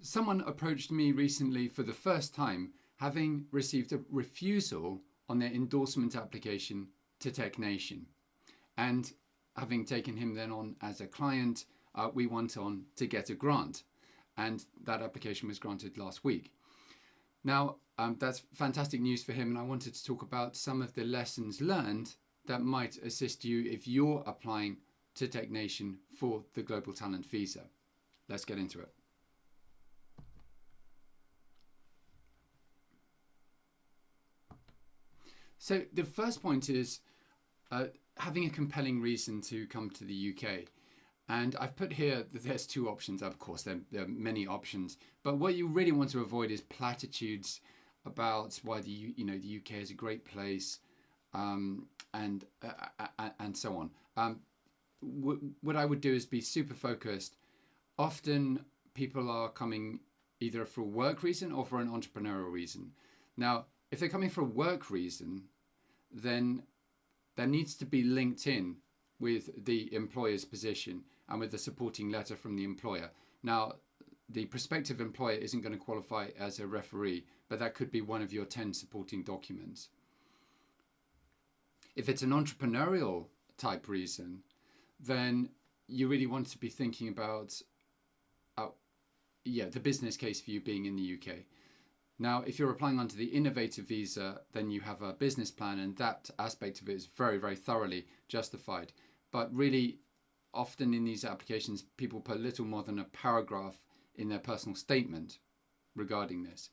Someone approached me recently for the first time, having received a refusal on their endorsement application to TechNation. And having taken him then on as a client, we went on to get a grant. And that application was granted last week. Now, that's fantastic news for him, and I wanted to talk about some of the lessons learned that might assist you if you're applying to TechNation for the Global Talent Visa. Let's get into it. So the first point is having a compelling reason to come to the UK. And I've put here that there's two options. Of course, there are many options, but what you really want to avoid is platitudes about why the UK is a great place, and so on. What I would do is be super focused. Often people are coming either for a work reason or for an entrepreneurial reason. Now, if they're coming for a work reason, then that needs to be linked in with the employer's position and with the supporting letter from the employer. Now, the prospective employer isn't going to qualify as a referee, but that could be one of your 10 supporting documents. If it's an entrepreneurial type reason, then you really want to be thinking about the business case for you being in the UK. Now, if you're applying onto the innovative visa, then you have a business plan, and that aspect of it is very, very thoroughly justified. But really, often in these applications, people put little more than a paragraph in their personal statement regarding this.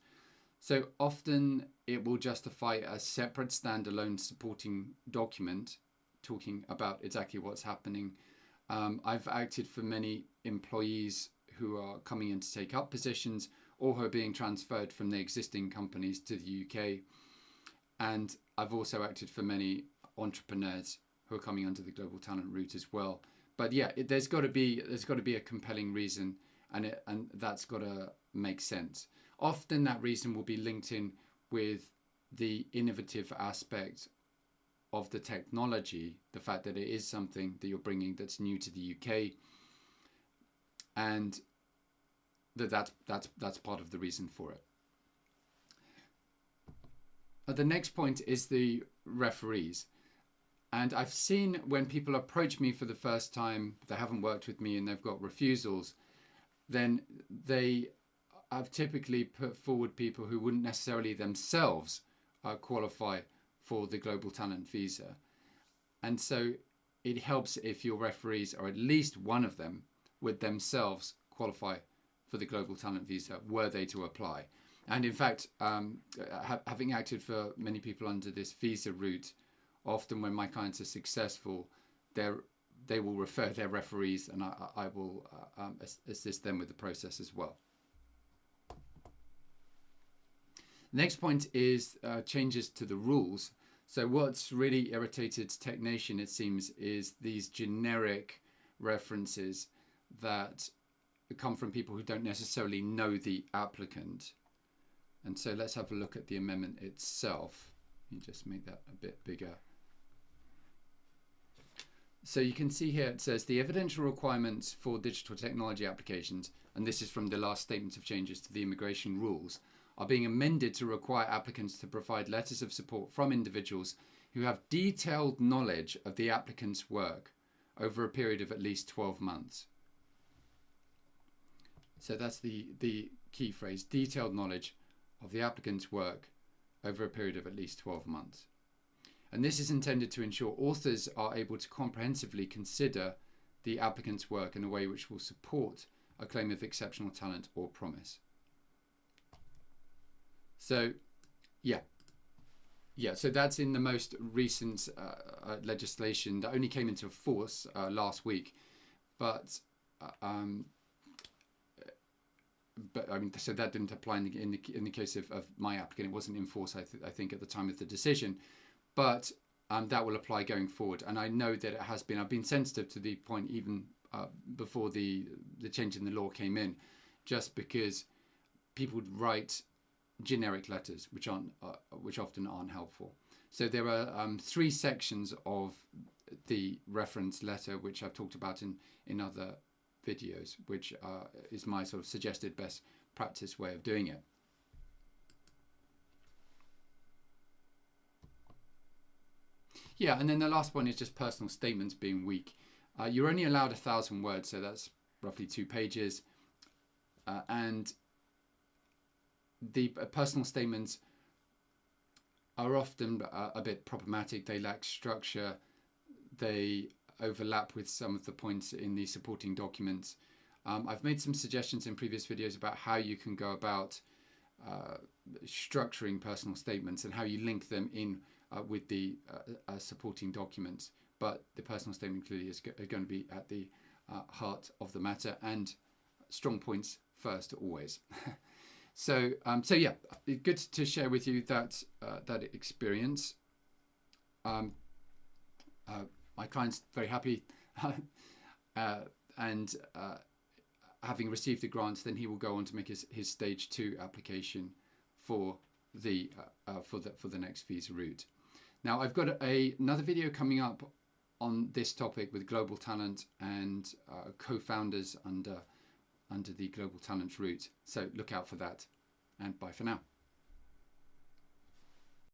So often it will justify a separate standalone supporting document talking about exactly what's happening. I've acted for many employees who are coming in to take up positions or who are being transferred from their existing companies to the UK. And I've also acted for many entrepreneurs who are coming under the global talent route as well. But yeah, there's got to be a compelling reason, and that's got to make sense. Often that reason will be linked in with the innovative aspect of the technology, the fact that it is something that you're bringing that's new to the UK, and that's part of the reason for it. The next point is the referees. And I've seen when people approach me for the first time, they haven't worked with me and they've got refusals, then they have typically put forward people who wouldn't necessarily themselves qualify for the Global Talent Visa. And so it helps if your referees, or at least one of them, would themselves qualify for the Global Talent Visa were they to apply. And in fact, having acted for many people under this visa route, often when my clients are successful, they will refer their referees, and I will assist them with the process as well. Next point is changes to the rules. So what's really irritated TechNation, it seems, is these generic references that come from people who don't necessarily know the applicant. And so let's have a look at the amendment itself. Let me just make that a bit bigger. So you can see here it says the evidential requirements for digital technology applications, and this is from the last statement of changes to the immigration rules, are being amended to require applicants to provide letters of support from individuals who have detailed knowledge of the applicant's work over a period of at least 12 months. So that's the key phrase, detailed knowledge of the applicant's work over a period of at least 12 months. And this is intended to ensure authors are able to comprehensively consider the applicant's work in a way which will support a claim of exceptional talent or promise. So, so that's in the most recent legislation that only came into force last week. But I mean, so that didn't apply in the case of my applicant. It wasn't in force, I think, at the time of the decision. But that will apply going forward. And I know that it has been. I've been sensitive to the point even before the change in the law came in, just because people write generic letters which often aren't helpful. So there are 3 sections of the reference letter which I've talked about in other videos, which is my sort of suggested best practice way of doing it. Yeah, and then the last one is just personal statements being weak. You're only allowed 1,000 words, so that's roughly 2 pages. And the personal statements are often a bit problematic. They lack structure. They overlap with some of the points in the supporting documents. I've made some suggestions in previous videos about how you can go about structuring personal statements and how you link them in with the supporting documents. But the personal statement clearly is going to be at the heart of the matter, and strong points first always. So yeah, good to share with you that experience. My client's very happy, and having received the grant, then he will go on to make his stage 2 application for the next visa route. Now I've got another video coming up on this topic with Global Talent and co-founders under the Global Talent route. So look out for that, and bye for now.